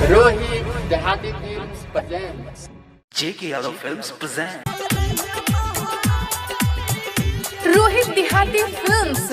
Rohit Dehati Films presents JK Yadav Films present Rohit Dehati Films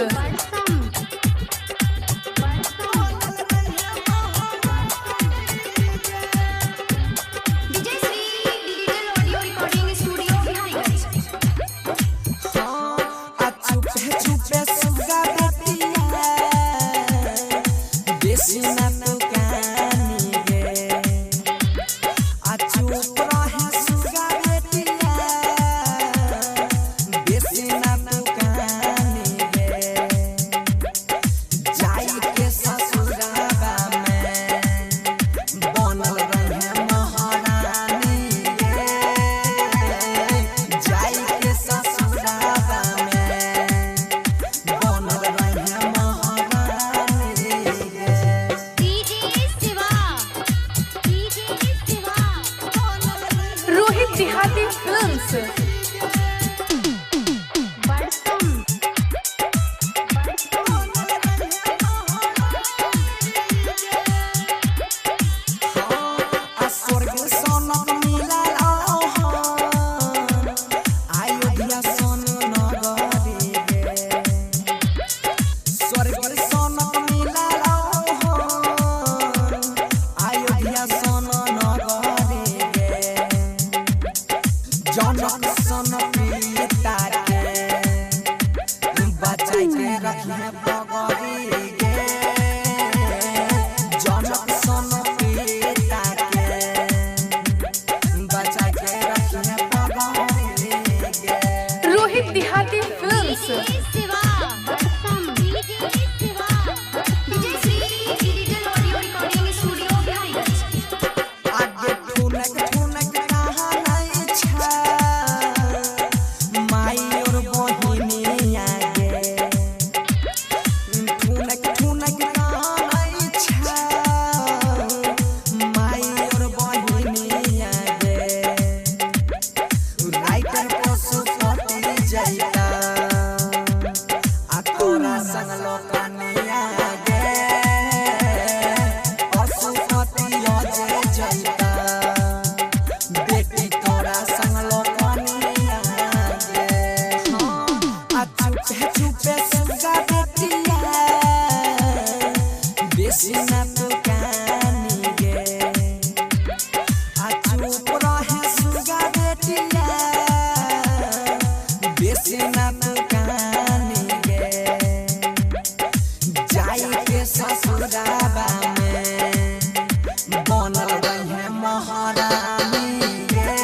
Rohit Dehati Films जनक सन पीता के बचाई के रखिए बगरी गे जनक सन पीता के बचाई के रखिए बगरी गे Rohit Dehati Films ससुराबा में बनल रहे महारानी गे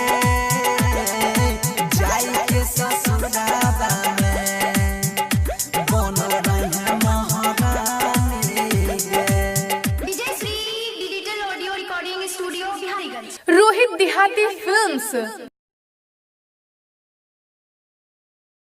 जाई के ससुराबा में बनल रहे महारानी गे Vijay Shri digital audio recording studio Bihariganj Rohit Dehati Films